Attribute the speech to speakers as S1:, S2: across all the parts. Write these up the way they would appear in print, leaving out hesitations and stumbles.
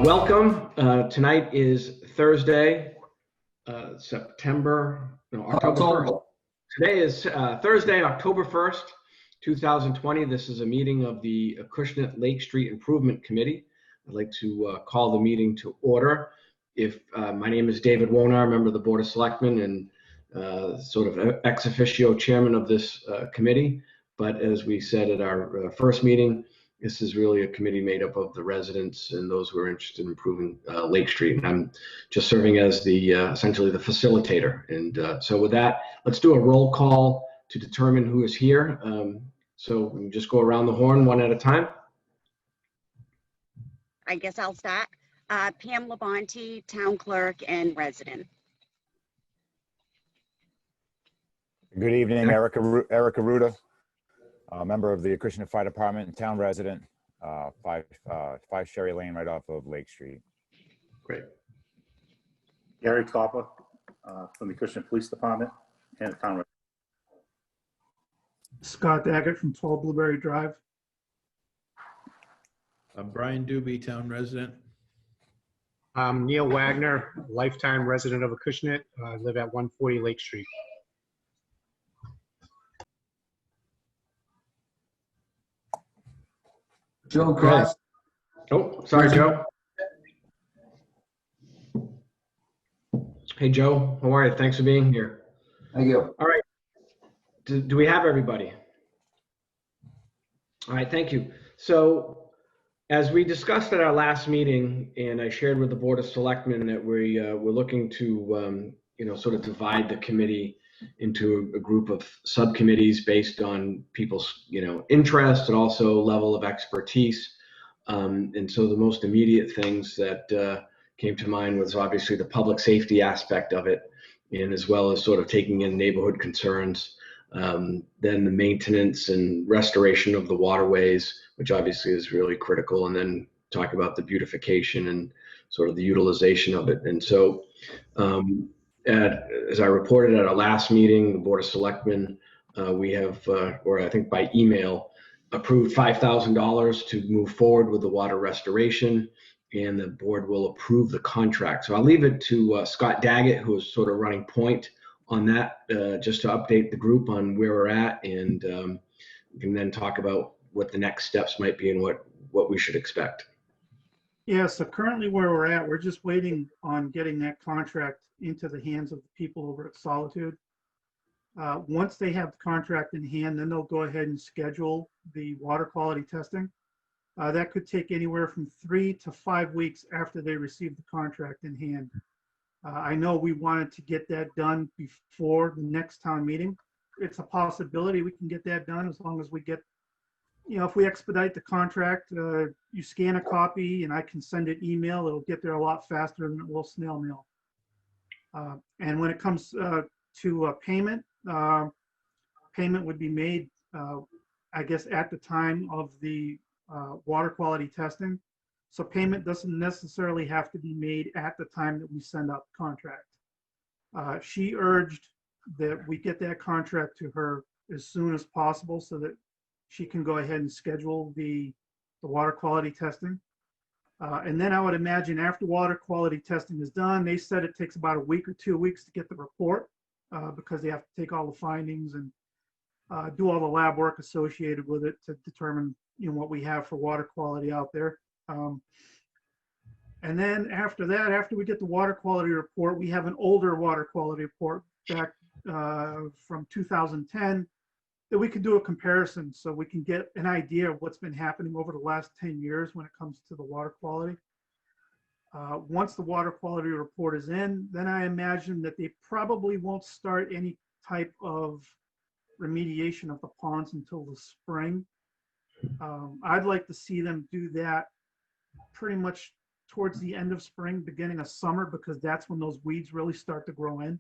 S1: Welcome. Tonight is Thursday, October 1st. Today is Thursday, October 1st, 2020. This is a meeting of the Acushnet Lake Street Improvement Committee. I'd like to call the meeting to order. My name is David Wonar, member of the Board of Selectmen and sort of ex officio chairman of this committee. But as we said at our first meeting, this is really a committee made up of the residents and those who are interested in improving Lake Street. And I'm just serving as the essentially the facilitator. And so with that, let's do a roll call to determine who is here. So we can just go around the horn one at a time.
S2: I guess I'll start. Pam Labonte, town clerk and resident.
S3: Good evening, Erica Ruda, member of the Acushnet Fire Department and town resident, 5 Sherry Lane, right off of Lake Street.
S1: Great.
S4: Gary Copper from the Acushnet Police Department and the town resident.
S5: Scott Daggett from 12 Blueberry Drive.
S6: Brian Doobie, town resident.
S7: Neil Wagner, lifetime resident of Acushnet. I live at 140 Lake Street.
S8: Joe Cross.
S1: Oh, sorry, Joe. Hey, Joe. How are you? Thanks for being here.
S8: Thank you.
S1: All right. Do we have everybody? All right, thank you. So as we discussed at our last meeting, and I shared with the Board of Selectmen that we're looking to, sort of divide the committee into a group of subcommittees based on people's, interest and also level of expertise. And so the most immediate things that came to mind was obviously the public safety aspect of it, and as well as sort of taking in neighborhood concerns. Then the maintenance and restoration of the waterways, which obviously is really critical, and then talk about the beautification and sort of the utilization of it. And so as I reported at our last meeting, the Board of Selectmen, we have, or I think by email, approved $5,000 to move forward with the water restoration, and the board will approve the contract. So I'll leave it to Scott Daggett, who is sort of running point on that, just to update the group on where we're at, and we can then talk about what the next steps might be and what we should expect.
S5: Yeah, so currently where we're at, we're just waiting on getting that contract into the hands of the people over at Solitude. Once they have the contract in hand, then they'll go ahead and schedule the water quality testing. That could take anywhere from 3 to 5 weeks after they receive the contract in hand. I know we wanted to get that done before the next town meeting. It's a possibility we can get that done as long as we get, if we expedite the contract, you scan a copy and I can send it email, it'll get there a lot faster than it will snail mail. And when it comes to payment, payment would be made, I guess, at the time of the water quality testing. So payment doesn't necessarily have to be made at the time that we send out the contract. She urged that we get that contract to her as soon as possible so that she can go ahead and schedule the water quality testing. And then I would imagine after water quality testing is done, they said it takes about a week or 2 weeks to get the report because they have to take all the findings and do all the lab work associated with it to determine what we have for water quality out there. And then after that, after we get the water quality report, we have an older water quality report back from 2010 that we can do a comparison so we can get an idea of what's been happening over the last 10 years when it comes to the water quality. Once the water quality report is in, then I imagine that they probably won't start any type of remediation of the ponds until the spring. I'd like to see them do that pretty much towards the end of spring, beginning of summer, because that's when those weeds really start to grow in.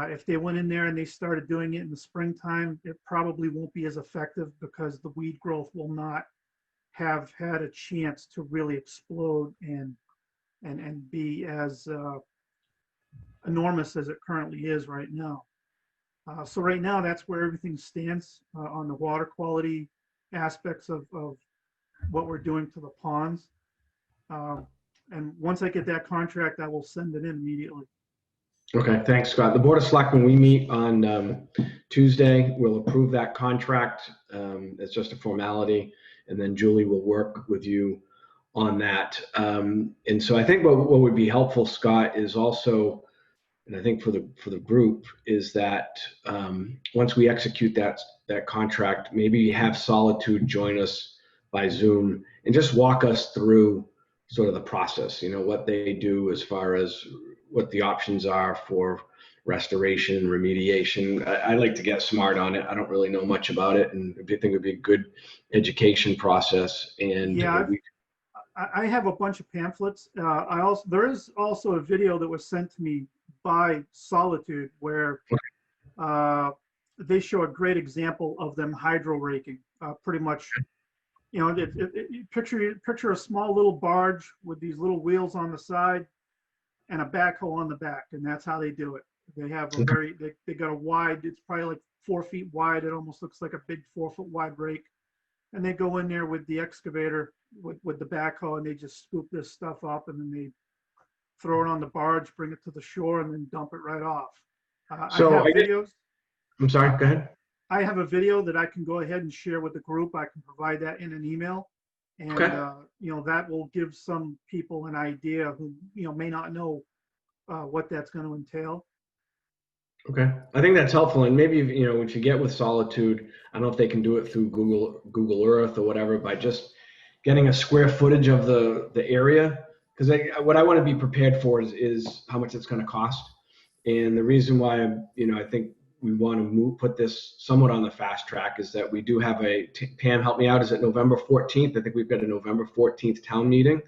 S5: If they went in there and they started doing it in the springtime, it probably won't be as effective because the weed growth will not have had a chance to really explode and be as enormous as it currently is right now. So right now, that's where everything stands on the water quality aspects of what we're doing to the ponds. And once I get that contract, I will send it in immediately.
S1: Okay, thanks, Scott. The Board of Selectmen, we meet on Tuesday. We'll approve that contract. It's just a formality, and then Julie will work with you on that. And so I think what would be helpful, Scott, is also, and I think for the group, is that once we execute that contract, maybe have Solitude join us by Zoom and just walk us through sort of the process, what they do as far as what the options are for restoration, remediation. I like to get smart on it. I don't really know much about it, and I think it would be a good education process. And
S5: Yeah, I have a bunch of pamphlets. There is also a video that was sent to me by Solitude where they show a great example of them hydro raking. Pretty much, picture a small little barge with these little wheels on the side and a backhoe on the back, and that's how they do it. They have they got a wide, it's probably like 4 feet wide. It almost looks like a big 4-foot wide rake. And they go in there with the excavator, with the backhoe, and they just scoop this stuff up, and then they throw it on the barge, bring it to the shore, and then dump it right off.
S1: So
S5: I have videos.
S1: I'm sorry, go ahead.
S5: I have a video that I can go ahead and share with the group. I can provide that in an email. And, that will give some people an idea who, may not know what that's going to entail.
S1: Okay, I think that's helpful. And maybe, if you get with Solitude, I don't know if they can do it through Google Earth or whatever, by just getting a square footage of the area. Because what I want to be prepared for is how much it's going to cost. And the reason why I think we want to put this somewhat on the fast track is that we do have Pam, help me out, is it November 14th? I think we've got a November 14th town meeting.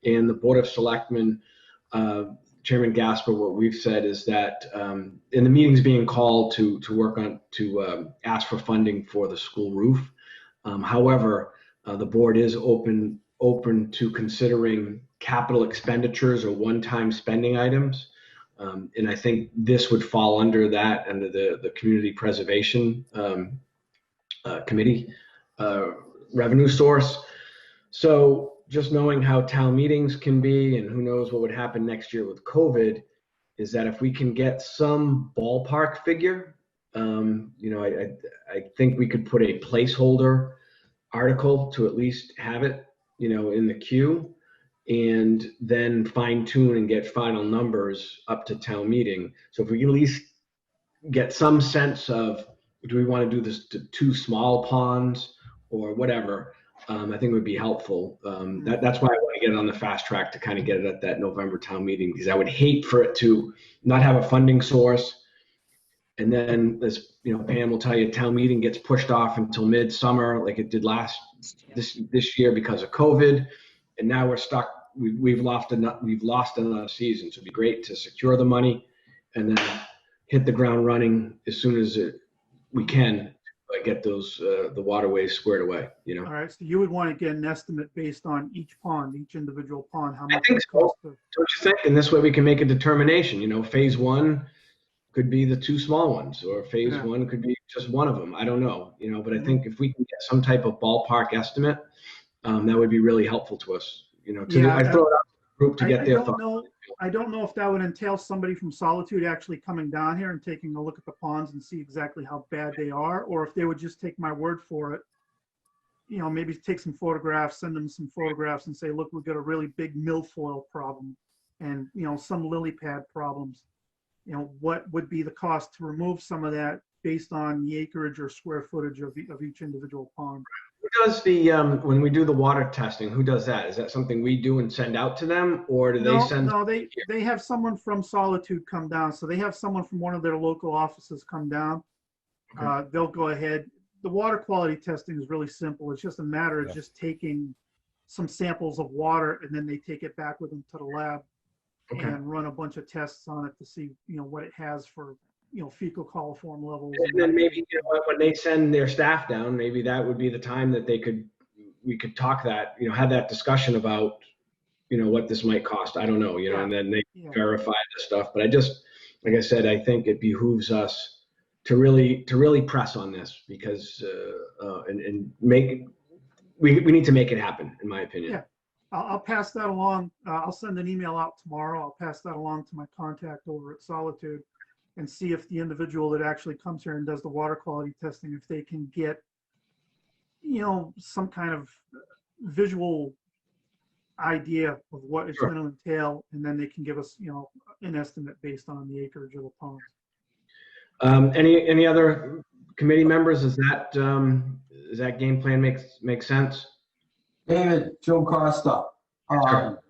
S1: And the Board of Selectmen, Chairman Gasper, what we've said is that, and the meeting's being called to work on, to ask for funding for the school roof. However, the board is open to considering capital expenditures or one-time spending items. And I think this would fall under that, under the Community Preservation Committee revenue source. So just knowing how town meetings can be, and who knows what would happen next year with COVID, is that if we can get some ballpark figure, I think we could put a placeholder article to at least have it, in the queue, and then fine tune and get final numbers up to town meeting. So if we can at least get some sense of, do we want to do this to 2 small ponds or whatever, I think would be helpful. That's why I want to get it on the fast track, to kind of get it at that November town meeting, because I would hate for it to not have a funding source. And then Pam will tell you, town meeting gets pushed off until midsummer, like it did this year because of COVID. And now we're stuck. We've lost another season. So it'd be great to secure the money and then hit the ground running as soon as we can, get those the waterways squared away.
S5: All right. So you would want to get an estimate based on each individual pond, how much
S1: I think
S5: it
S1: so.
S5: costs to.
S1: Don't you think? And this way we can make a determination. Phase 1 could be the 2 small ones, or phase 1 could be just one of them. I don't know. But I think if we can get some type of ballpark estimate, that would be really helpful to us. I throw it out to the group to get their thoughts.
S5: I don't know if that would entail somebody from Solitude actually coming down here and taking a look at the ponds and see exactly how bad they are, or if they would just take my word for it. Maybe take some photographs, send them some photographs and say, look, we've got a really big milfoil problem and, some lily pad problems. What would be the cost to remove some of that based on the acreage or square footage of each individual pond?
S1: Who does when we do the water testing, who does that? Is that something we do and send out to them, or do they send?
S5: No, they have someone from Solitude come down. So they have someone from one of their local offices come down. Okay. They'll go ahead. The water quality testing is really simple. It's just a matter of just taking some samples of water, and then they take it back with them to the lab and run a bunch of tests on it to see, what it has for, fecal coliform levels.
S1: And then maybe when they send their staff down, maybe that would be the time that we could talk that, have that discussion about, what this might cost. I don't know, and then they verify the stuff. But like I said, I think it behooves us to really press on this, because we need to make it happen, in my opinion.
S5: I'll pass that along. I'll send an email out tomorrow. I'll pass that along to my contact over at Solitude and see if the individual that actually comes here and does the water quality testing, if they can get, some kind of visual idea of what it's
S1: Sure.
S5: going to entail, and then they can give us, an estimate based on the acreage of the ponds.
S1: Any other committee members? Does that game plan make sense?
S8: David, Joe Costa.
S1: Sure.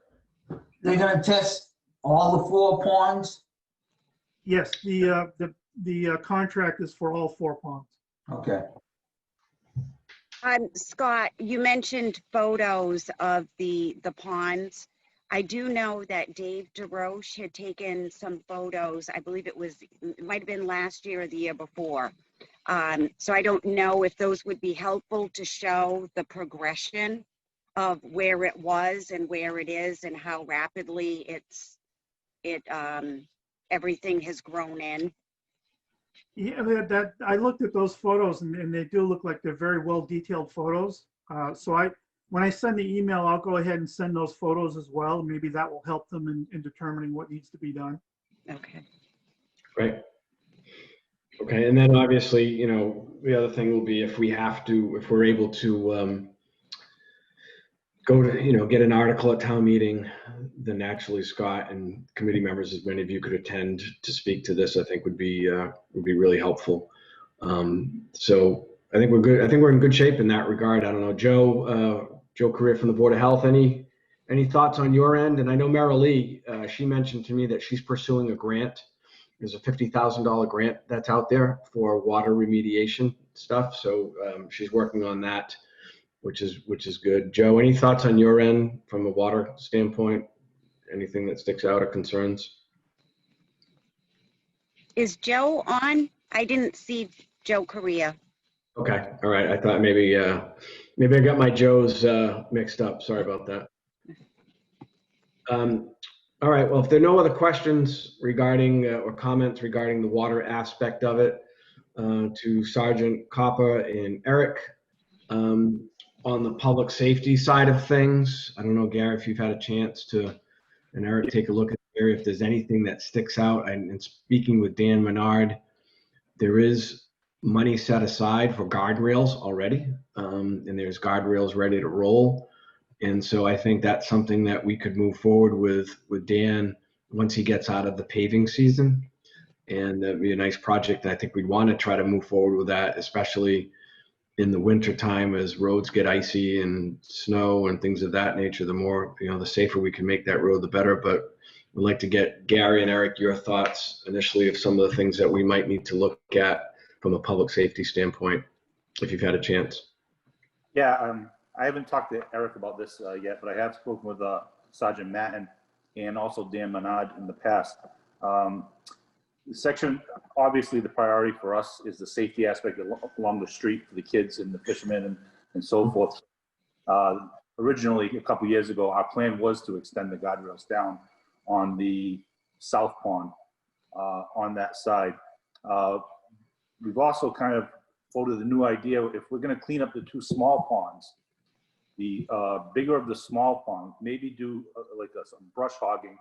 S8: They're gonna test all the 4 ponds?
S5: Yes, the contract is for all 4 ponds.
S8: Okay.
S2: Scott, you mentioned photos of the ponds. I do know that Dave DeRoche had taken some photos. I believe it might have been last year or the year before. So I don't know if those would be helpful to show the progression of where it was and where it is and how rapidly everything has grown in.
S5: Yeah, that I looked at those photos and they do look like they're very well detailed photos. So when I send the email, I'll go ahead and send those photos as well. Maybe that will help them in determining what needs to be done.
S2: Okay.
S1: Right. Okay, and then obviously, the other thing will be if we're able to go to, get an article at town meeting, then naturally Scott and committee members, as many of you could attend to speak to this, I think would be really helpful. So I think we're good. I think we're in good shape in that regard. I don't know, Joe Correa from the Board of Health, any thoughts on your end? And I know Merrill Lee, she mentioned to me that she's pursuing a grant. There's a $50,000 grant that's out there for water remediation stuff. So she's working on that, which is good. Joe, any thoughts on your end from a water standpoint? Anything that sticks out or concerns?
S2: Is Joe on? I didn't see Joe Correa.
S1: Okay, all right. I thought maybe I got my Joes mixed up. Sorry about that. All right. Well, if there are no other questions regarding or comments regarding the water aspect of it, to Sergeant Copper and Eric. On the public safety side of things, I don't know, Gary, if you've had a chance to, and Eric, take a look at the area, if there's anything that sticks out. And speaking with Dan Menard, there is money set aside for guardrails already, and there's guardrails ready to roll. And so I think that's something that we could move forward with Dan once he gets out of the paving season. And that'd be a nice project. I think we'd want to try to move forward with that, especially in the winter time as roads get icy and snow and things of that nature. The more, the safer we can make that road, the better. But we'd like to get Gary and Eric, your thoughts initially of some of the things that we might need to look at from a public safety standpoint, if you've had a chance.
S4: Yeah, I haven't talked to Eric about this yet, but I have spoken with Sergeant Matten and also Dan Menard in the past. The section, obviously the priority for us is the safety aspect along the street for the kids and the fishermen and so forth. Originally, a couple years ago, our plan was to extend the guardrails down on the south pond on that side. We've also kind of floated a new idea. If we're going to clean up the 2 small ponds, the bigger of the small ponds, maybe do some brush hogging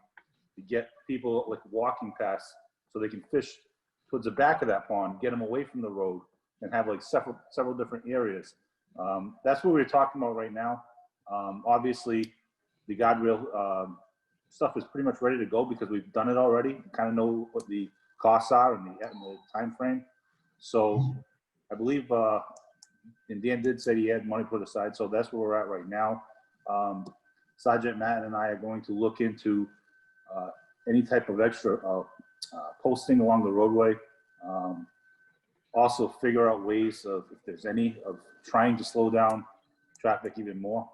S4: to get people walking past so they can fish towards the back of that pond, get them away from the road, and have several different areas. That's what we're talking about right now. Obviously, the guardrail stuff is pretty much ready to go because we've done it already. We kind of know what the costs are and the time frame. So I believe, and Dan did say he had money put aside, so that's where we're at right now. Sergeant Matten and I are going to look into any type of extra posting along the roadway. Also figure out ways of, if there's any, of trying to slow down traffic even more.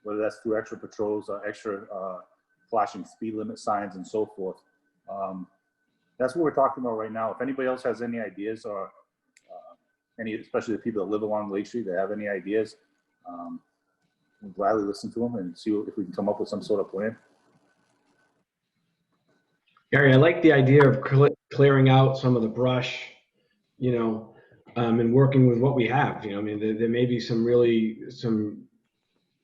S4: Whether that's through extra patrols or extra flashing speed limit signs and so forth. That's what we're talking about right now. If anybody else has any ideas or especially the people that live along Lake Street that have any ideas, we'll gladly listen to them and see if we can come up with some sort of plan.
S1: Gary, I like the idea of clearing out some of the brush, and working with what we have. There may be some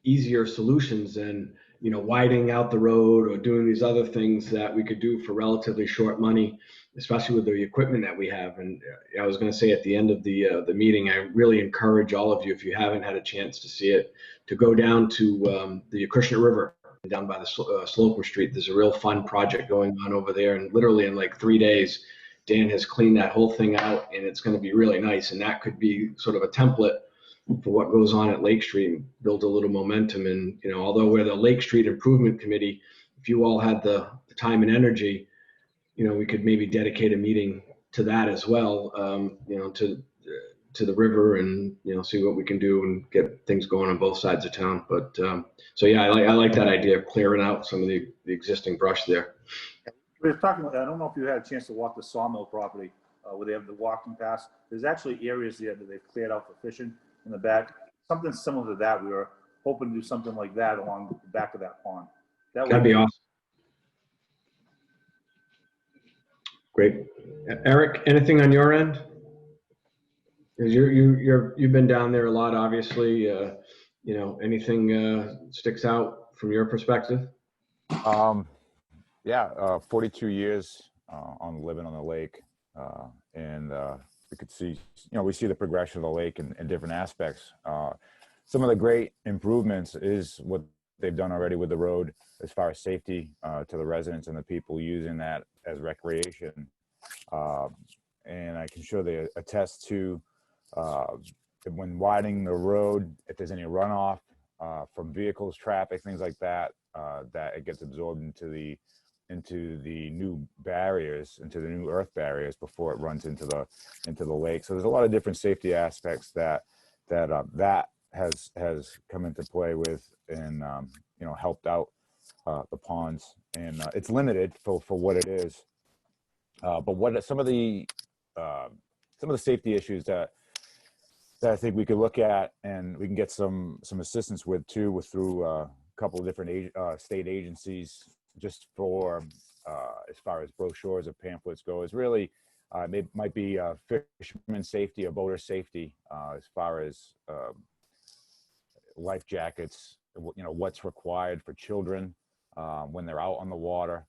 S1: easier solutions than, widening out the road or doing these other things that we could do for relatively short money, especially with the equipment that we have. And I was going to say at the end of the meeting, I really encourage all of you, if you haven't had a chance to see it, to go down to the Acushnet River down by the Slocum Street. There's a real fun project going on over there, and literally in like 3 days, Dan has cleaned that whole thing out, and it's going to be really nice. And that could be sort of a template for what goes on at Lake Street and build a little momentum. And, although we're the Lake Street Improvement Committee, if you all had the time and energy, we could maybe dedicate a meeting to that as well, to the river, and, see what we can do and get things going on both sides of town. But so, yeah, I like that idea of clearing out some of the existing brush there.
S4: We were talking about, I don't know if you had a chance to walk the Sawmill property where they have the walking paths. There's actually areas there that they've cleared out for fishing in the back. Something similar to that. We were hoping to do something like that along the back of that pond.
S1: That'd be awesome. Great. Eric, anything on your end? Because you've been down there a lot, obviously. Anything sticks out from your perspective?
S3: Yeah, 42 years living on the lake, and we could see, we see the progression of the lake in different aspects. Some of the great improvements is what they've done already with the road as far as safety to the residents and the people using that as recreation. And I can show they attest to when widening the road, if there's any runoff from vehicles, traffic, things like that, that it gets absorbed into the new barriers, into the new earth barriers before it runs into the lake. So there's a lot of different safety aspects that has come into play with, and helped out the ponds. And it's limited for what it is, but what are some of the safety issues that I think we could look at, and we can get some assistance with too, through a couple of different state agencies, just for as far as brochures or pamphlets go, is really might be fisherman safety or boater safety, as far as life jackets, what's required for children when they're out on the water,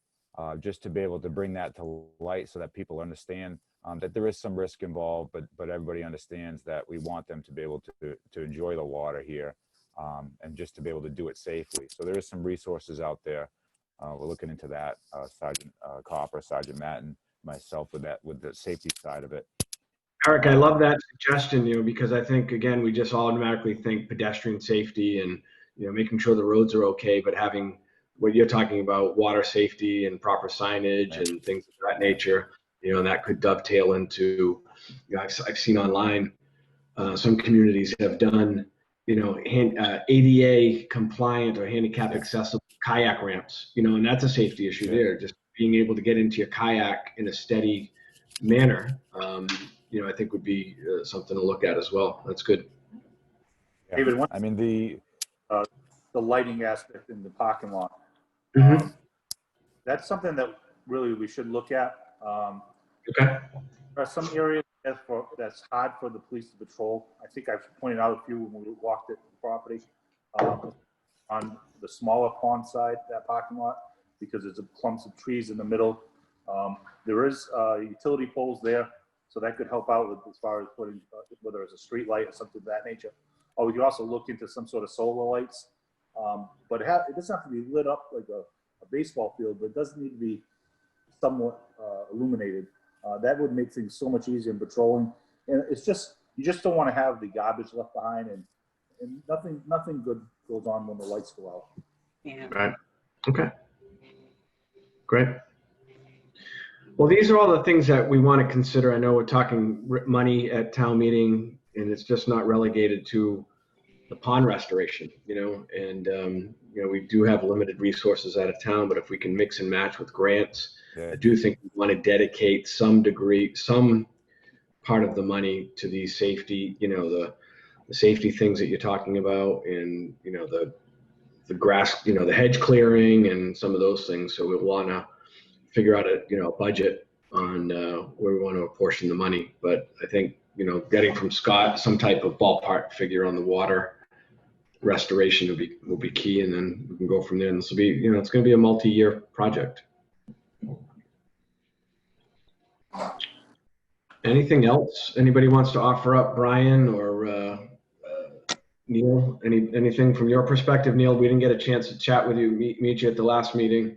S3: just to be able to bring that to light so that people understand that there is some risk involved, but everybody understands that we want them to be able to enjoy the water here, and just to be able to do it safely. So there is some resources out there. We're looking into that, Sergeant Copper, Sergeant Matten, myself, with the safety side of it.
S1: Eric, I love that suggestion, because I think, again, we just automatically think pedestrian safety and, making sure the roads are okay, but having what you're talking about, water safety and proper signage and things of that nature, that could dovetail into, I've seen online, some communities have done, ADA compliant or handicap accessible kayak ramps, and that's a safety issue there. Just being able to get into your kayak in a steady manner, I think would be something to look at as well. That's good.
S3: Yeah.
S4: David,
S3: I mean, the
S4: lighting aspect in the parking lot. That's something that really we should look at.
S1: Okay.
S4: There are some areas that's hard for the police to patrol. I think I've pointed out a few when we walked the property, on the smaller pond side, that parking lot, because there's clumps of trees in the middle. There is utility poles there, so that could help out with, as far as putting, whether it's a street light or something of that nature. Or we could also look into some sort of solar lights, but it doesn't have to be lit up like a baseball field, but it does need to be somewhat illuminated. That would make things so much easier in patrolling. And it's just, you just don't want to have the garbage left behind, and nothing good goes on when the lights go out.
S2: Yeah.
S1: Right. Okay. Great. Well, these are all the things that we want to consider. I know we're talking money at town meeting, and it's just not relegated to the pond restoration, and we do have limited resources out of town, but if we can mix and match with grants, I do think we want to dedicate some part of the money to these safety, the safety things that you're talking about, and, the grass, the hedge clearing and some of those things. So we want to figure out a budget on where we want to apportion the money. But I think, getting from Scott some type of ballpark figure on the water restoration will be key, and then we can go from there. And this will be, it's going to be a multi-year project. Anything else anybody wants to offer up, Brian or Neil? Anything from your perspective, Neil? We didn't get a chance to chat with you, meet you at the last meeting.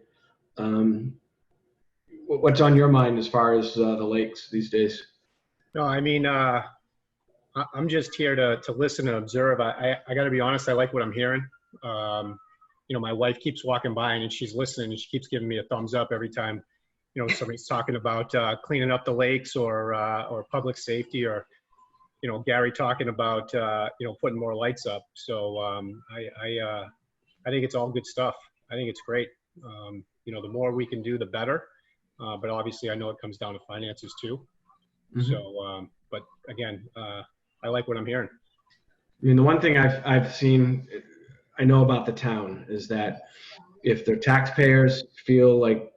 S1: What's on your mind as far as the lakes these days?
S7: No, I mean, I'm just here to listen and observe. I got to be honest, I like what I'm hearing. My wife keeps walking by and she's listening and she keeps giving me a thumbs up every time, somebody's talking about cleaning up the lakes or public safety, or, Gary talking about, putting more lights up. So I think it's all good stuff. I think it's great. The more we can do, the better. But obviously I know it comes down to finances too. Mm-hmm. So, but again, I like what I'm hearing.
S1: I mean, the one thing I've seen, I know about the town, is that if the taxpayers feel like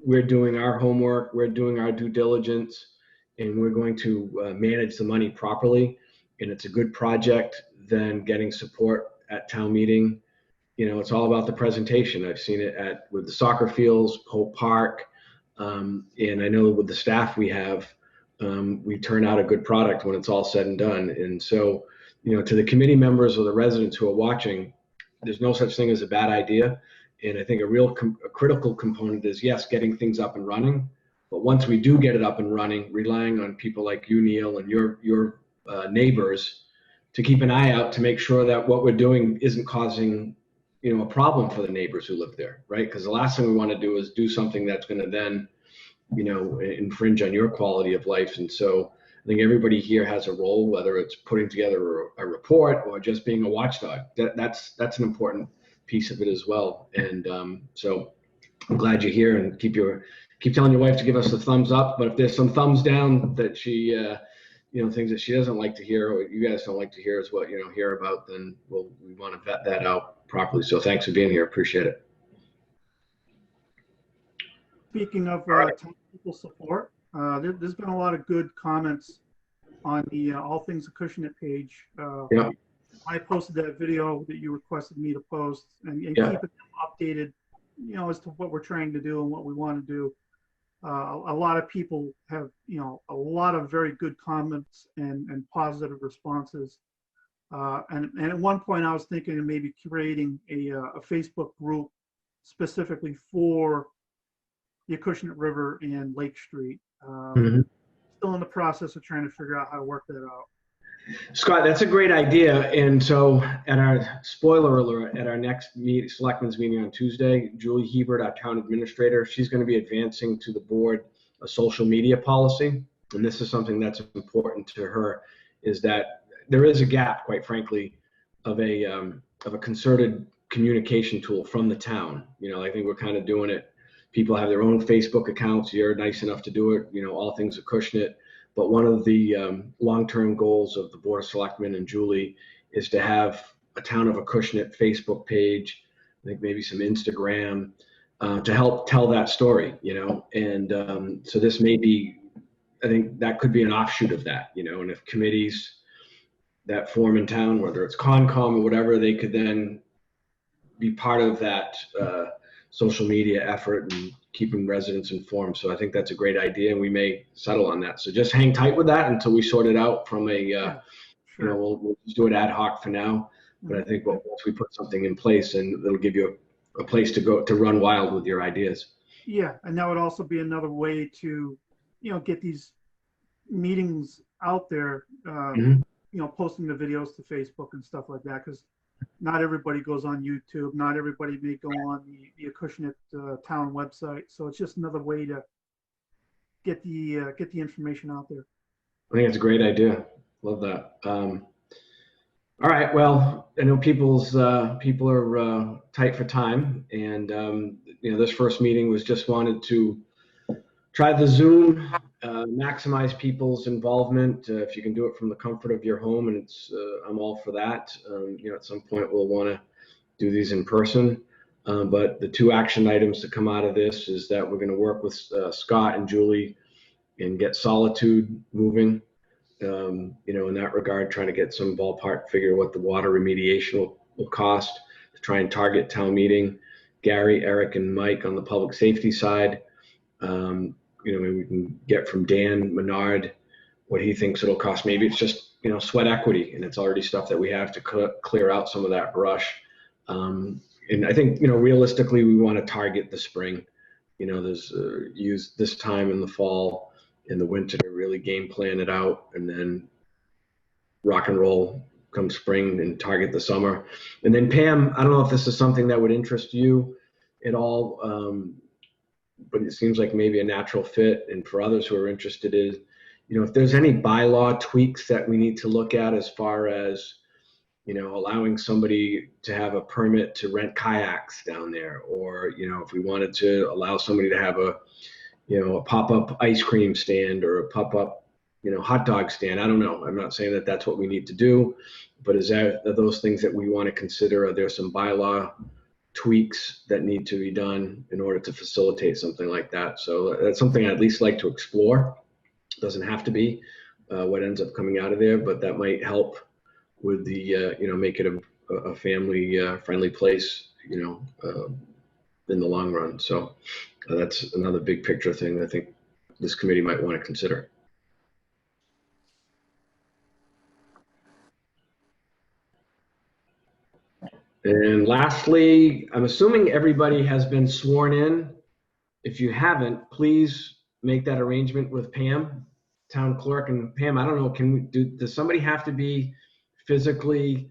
S1: we're doing our homework, we're doing our due diligence, and we're going to manage the money properly, and it's a good project, then getting support at town meeting. It's all about the presentation. I've seen it with the soccer fields, Pope Park, and I know with the staff we have, we turn out a good product when it's all said and done. And so, to the committee members or the residents who are watching, there's no such thing as a bad idea. And I think a critical component is, yes, getting things up and running. But once we do get it up and running, relying on people like you, Neil, and your neighbors to keep an eye out to make sure that what we're doing isn't causing, a problem for the neighbors who live there, right? Because the last thing we want to do is do something that's going to then, infringe on your quality of life. And so I think everybody here has a role, whether it's putting together a report or just being a watchdog. That's an important piece of it as well. And so I'm glad you're here, and keep telling your wife to give us the thumbs up. But if there's some thumbs down that she, things that she doesn't like to hear, or you guys don't like to hear as well, hear about, then we want to vet that out properly. So thanks for being here. Appreciate it.
S5: Speaking of people support, there's been a lot of good comments on the All Things Acushnet page.
S1: Yeah.
S5: I posted that video that you requested me to post, and keep it updated, as to what we're trying to do and what we want to do. A lot of people have, a lot of very good comments and positive responses. And at one point I was thinking of maybe creating a Facebook group specifically for the Acushnet River and Lake Street. Still in the process of trying to figure out how to work that out.
S1: Scott, that's a great idea. And so at our spoiler alert, at our next selectmen's meeting on Tuesday, Julie Hebert, our town administrator, she's going to be advancing to the board a social media policy. And this is something that's important to her, is that there is a gap, quite frankly, of a concerted communication tool from the town. I think we're kind of doing it. People have their own Facebook accounts. You're nice enough to do it, All Things Acushnet. But one of the long-term goals of the Board of Selectmen and Julie is to have a Town of Acushnet Facebook page, I think maybe some Instagram, to help tell that story, And so this may be, I think that could be an offshoot of that, And if committees that form in town, whether it's Concom or whatever, they could then be part of that social media effort and keeping residents informed. So I think that's a great idea, and we may settle on that. So just hang tight with that until we sort it out from a,
S5: Sure.
S1: We'll just do it ad hoc for now. But I think once we put something in place, and it'll give you a place to go to run wild with your ideas.
S5: Yeah, and that would also be another way to, get these meetings out there, posting the videos to Facebook and stuff like that, because not everybody goes on YouTube. Not everybody may go on the Acushnet town website. So it's just another way to get the information out there.
S1: I think it's a great idea. Love that. All right. Well, I know people are tight for time, and this first meeting was just wanted to try the Zoom, maximize people's involvement. If you can do it from the comfort of your home, and I'm all for that. At some point we'll want to do these in person. But the two action items to come out of this is that we're going to work with Scott and Julie and get Solitude moving. In that regard, trying to get some ballpark figure what the water remediation will will cost to try and target town meeting. Gary, Eric, and Mike on the public safety side. Maybe we can get from Dan Menard what he thinks it'll cost. Maybe it's just, sweat equity, and it's already stuff that we have to clear out some of that brush. And I think, realistically, we want to target the spring. There's use this time in the fall, in the winter to really game plan it out, and then rock and roll come spring and target the summer. And then Pam, I don't know if this is something that would interest you at all, but it seems like maybe a natural fit. And for others who are interested is, if there's any bylaw tweaks that we need to look at as far as, allowing somebody to have a permit to rent kayaks down there, or, if we wanted to allow somebody to have a pop-up ice cream stand or a pop-up, hot dog stand. I don't know. I'm not saying that that's what we need to do, but are those things that we want to consider? Are there some bylaw tweaks that need to be done in order to facilitate something like that? So that's something I'd at least like to explore. It doesn't have to be what ends up coming out of there, but that might help with the, make it a family friendly place, in the long run. So that's another big picture thing I think this committee might want to consider. And lastly, I'm assuming everybody has been sworn in. If you haven't, please make that arrangement with Pam, town clerk. And Pam, I don't know, does somebody have to be physically,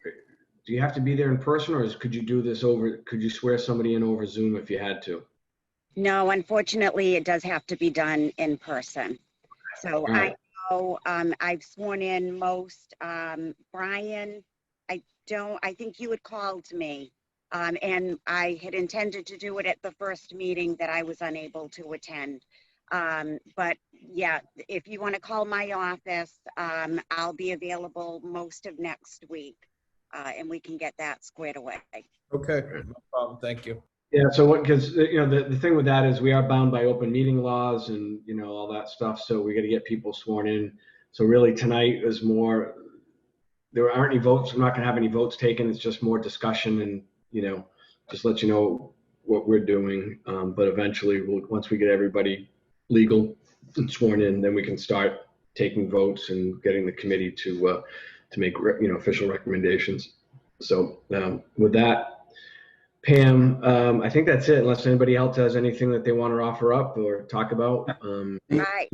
S1: do you have to be there in person, or could you do this could you swear somebody in over Zoom if you had to?
S2: No, unfortunately, it does have to be done in person. So
S1: Right.
S2: I know I've sworn in most. Brian, I think you had called me, and I had intended to do it at the first meeting that I was unable to attend. But yeah, if you want to call my office, I'll be available most of next week, and we can get that squared away.
S6: Okay, no problem. Thank you.
S1: Yeah, so because the thing with that is we are bound by open meeting laws and all that stuff, so we got to get people sworn in. So really tonight is more, there aren't any votes. I'm not going to have any votes taken. It's just more discussion and just let you know what we're doing. But eventually, once we get everybody legal and sworn in, then we can start taking votes and getting the committee to make official recommendations. So with that, Pam, I think that's it, unless anybody else has anything that they want to offer up or talk about.
S2: Right.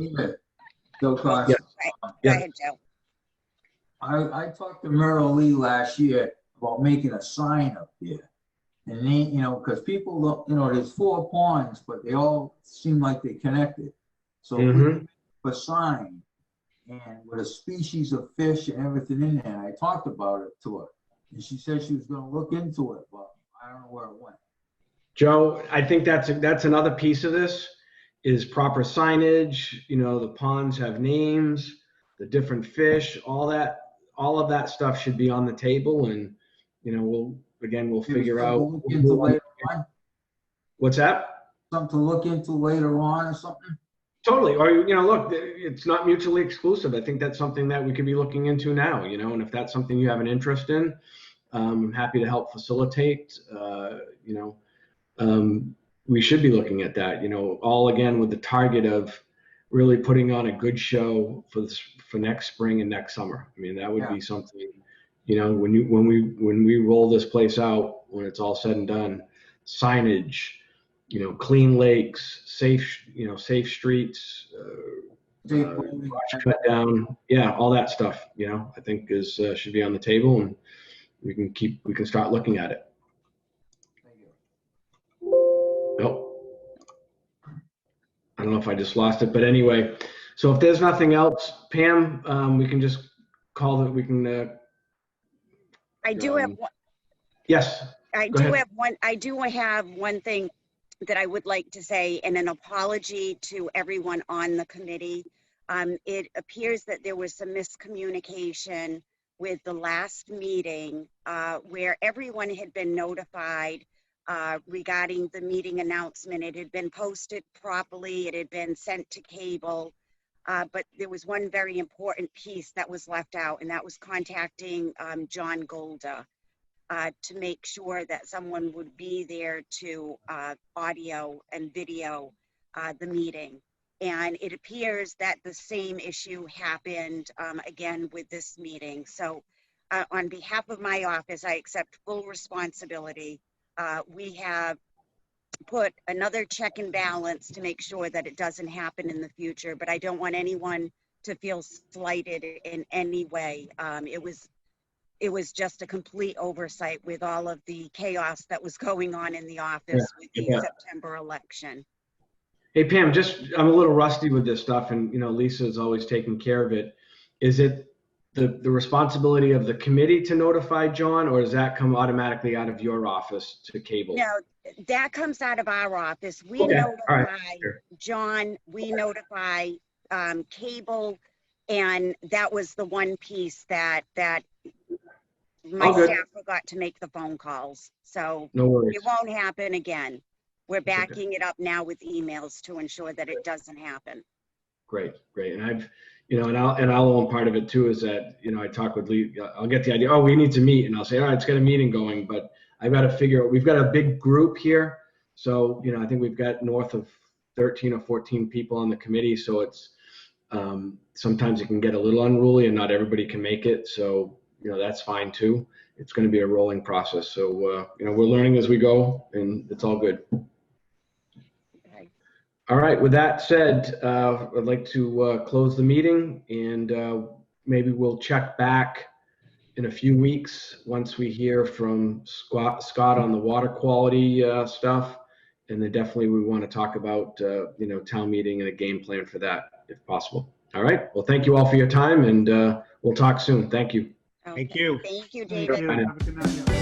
S8: Bill Cox.
S1: Yeah.
S2: Go
S1: Yeah.
S2: ahead, Joe.
S8: I talked to Merrill Lee last year about making a sign up there. And they, because people look, there's 4 ponds, but they all seem like they're connected. So we put a sign and with a species of fish and everything in there. And I talked about it to her. And she said she was going to look into it, but I don't know where it went.
S1: Joe, I think that's another piece of this is proper signage. The ponds have names, the different fish, all of that stuff should be on the table, and we'll figure out.
S8: Look into later on.
S1: What's that?
S8: Something to look into later on or something.
S1: Totally. Or look, it's not mutually exclusive. I think that's something that we could be looking into now. And if that's something you have an interest in, I'm happy to help facilitate. We should be looking at that. All again with the target of really putting on a good show for next spring and next summer. I mean, that would be something. When we roll this place out, when it's all said and done, signage, clean lakes, safe streets, cut down, all that stuff. I think should be on the table, and we can start looking at it. Oh, I don't know if I just lost it, but anyway. So if there's nothing else, Pam, we can just call it. We can.
S2: I do have one.
S1: Yes.
S2: I do have one thing that I would like to say, and an apology to everyone on the committee. It appears that there was some miscommunication with the last meeting where everyone had been notified regarding the meeting announcement. It had been posted properly. It had been sent to cable. But there was one very important piece that was left out, and that was contacting John Golda to make sure that someone would be there to audio and video the meeting. And it appears that the same issue happened again with this meeting. So on behalf of my office, I accept full responsibility. We have put another check and balance to make sure that it doesn't happen in the future, but I don't want anyone to feel slighted in any way. It was just a complete oversight with all of the chaos that was going on in the office with the September election.
S1: Hey, Pam, I'm a little rusty with this stuff, and, Lisa's always taking care of it. Is it the responsibility of the committee to notify John, or does that come automatically out of your office to cable?
S2: No, that comes out of our office. We
S1: Okay.
S2: notify
S1: All right. Sure.
S2: John, we notify cable, and that was the one piece that my staff forgot to make the phone calls. So
S1: No worries.
S2: it won't happen again. We're backing it up now with emails to ensure that it doesn't happen.
S1: Great. And I've, and I'll own part of it too, is that, I talk with Lee, I'll get the idea, oh, we need to meet, and I'll say, all right, let's get a meeting going, but I've got to figure, we've got a big group here. So, I think we've got north of 13 or 14 people on the committee. So it's, sometimes it can get a little unruly and not everybody can make it. So, that's fine too. It's going to be a rolling process. So, we're learning as we go, and it's all good.
S2: Okay.
S1: All right. With that said, I'd like to close the meeting, and maybe we'll check back in a few weeks once we hear from Scott on the water quality stuff. And then definitely we want to talk about, town meeting and a game plan for that if possible. All right. Well, thank you all for your time, and we'll talk soon. Thank you.
S2: Okay.
S7: Thank you.
S2: Thank you,
S5: Thank
S2: David.
S5: you. Have a good night.